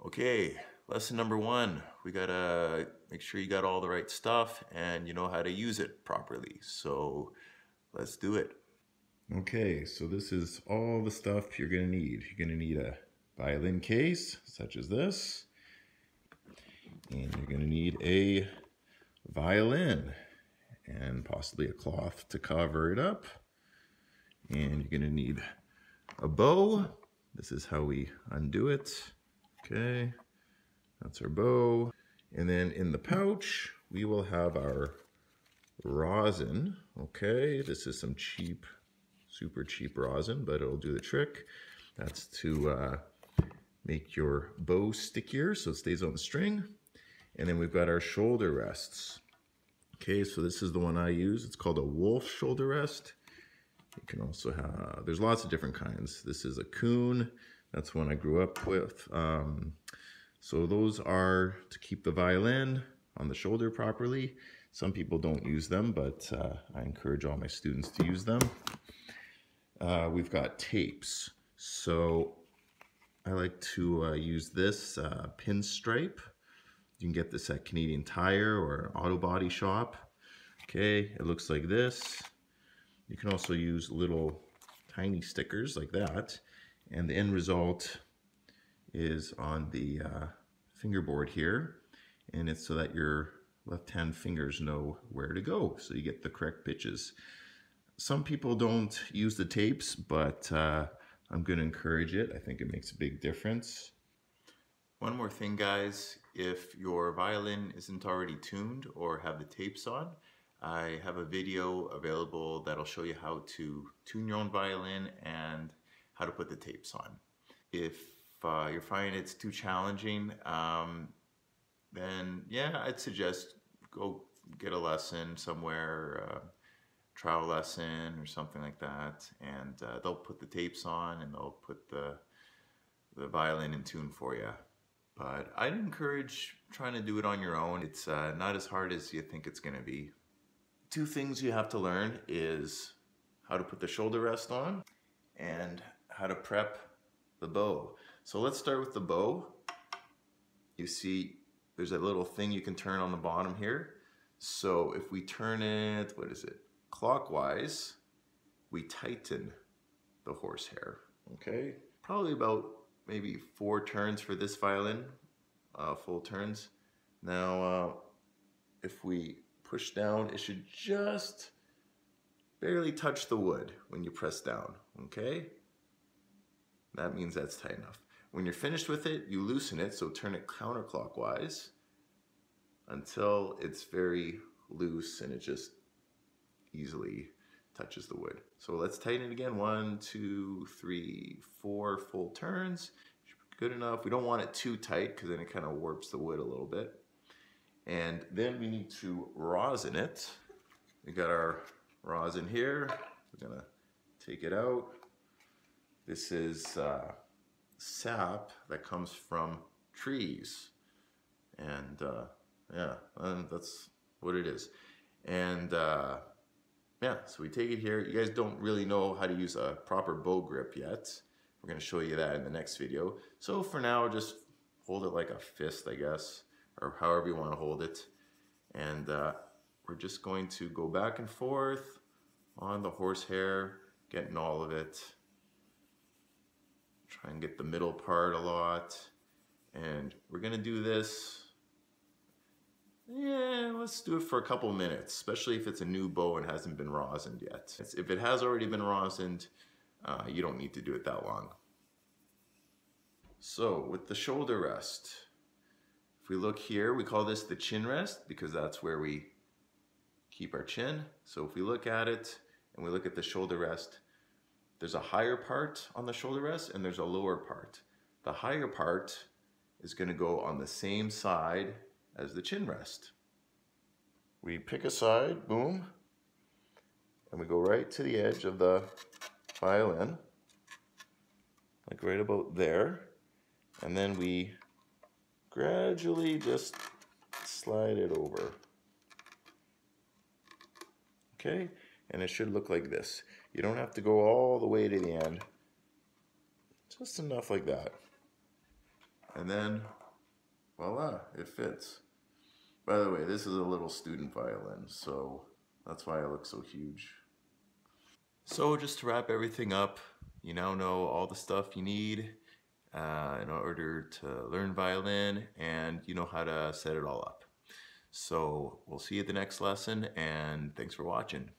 Okay, lesson number one. We gotta make sure you got all the right stuff and you know how to use it properly. So let's do it. Okay, so this is all the stuff you're gonna need. You're gonna need a violin case, such as this. And you're gonna need a violin and possibly a cloth to cover it up. And you're gonna need a bow. This is how we undo it. Okay. That's our bow. And then in the pouch, we will have our rosin. Okay, this is some cheap, super cheap rosin, but it'll do the trick. That's to make your bow stickier so it stays on the string. And then we've got our shoulder rests. Okay, so this is the one I use. It's called a wolf shoulder rest. You can also have, there's lots of different kinds. This is a coon. That's one I grew up with. So those are to keep the violin on the shoulder properly. Some people don't use them, but I encourage all my students to use them. We've got tapes. So I like to use this pinstripe. You can get this at Canadian Tire or auto body shop. Okay, it looks like this. You can also use little tiny stickers like that. And the end result is on the fingerboard here, and it's so that your left hand fingers know where to go, so you get the correct pitches. Some people don't use the tapes, but I'm going to encourage it. I think it makes a big difference. One more thing, guys, if your violin isn't already tuned or have the tapes on, I have a video available that'll show you how to tune your own violin and how to put the tapes on. If you're finding it's too challenging, then yeah, I'd suggest go get a lesson somewhere, trial lesson or something like that, and they'll put the tapes on and they'll put the violin in tune for you. But I'd encourage trying to do it on your own. It's not as hard as you think it's going to be. Two things you have to learn is how to put the shoulder rest on and how to prep the bow. So let's start with the bow. You see there's a little thing you can turn on the bottom here. So if we turn it, what is it, clockwise, we tighten the horsehair, okay? Probably about maybe 4 turns for this violin, full turns. Now, if we push down, it should just barely touch the wood when you press down, okay? That means that's tight enough. When you're finished with it, you loosen it, so turn it counterclockwise until it's very loose and it just easily touches the wood. So let's tighten it again. 1, 2, 3, 4 full turns. Good enough. We don't want it too tight because then it kind of warps the wood a little bit. And then we need to rosin it. We got our rosin here. We're gonna take it out. This is sap that comes from trees, and yeah, that's what it is. And yeah, so we take it here. You guys don't really know how to use a proper bow grip yet. We're going to show you that in the next video. So for now, just hold it like a fist, I guess, or however you want to hold it. And we're just going to go back and forth on the horsehair, getting all of it. Try and get the middle part a lot. And we're gonna do this, yeah, let's do it for a couple minutes, especially if it's a new bow and hasn't been rosined yet. If it has already been rosined, you don't need to do it that long. So with the shoulder rest, if we look here, we call this the chin rest because that's where we keep our chin. So if we look at it and we look at the shoulder rest, there's a higher part on the shoulder rest and there's a lower part. The higher part is going to go on the same side as the chin rest. We pick a side, boom, and we go right to the edge of the violin, like right about there, and then we gradually just slide it over. Okay, and it should look like this. You don't have to go all the way to the end, just enough like that. And then voila, it fits. By the way, this is a little student violin, so that's why it looks so huge. So just to wrap everything up, you now know all the stuff you need in order to learn violin, and you know how to set it all up. So we'll see you at the next lesson, and thanks for watching.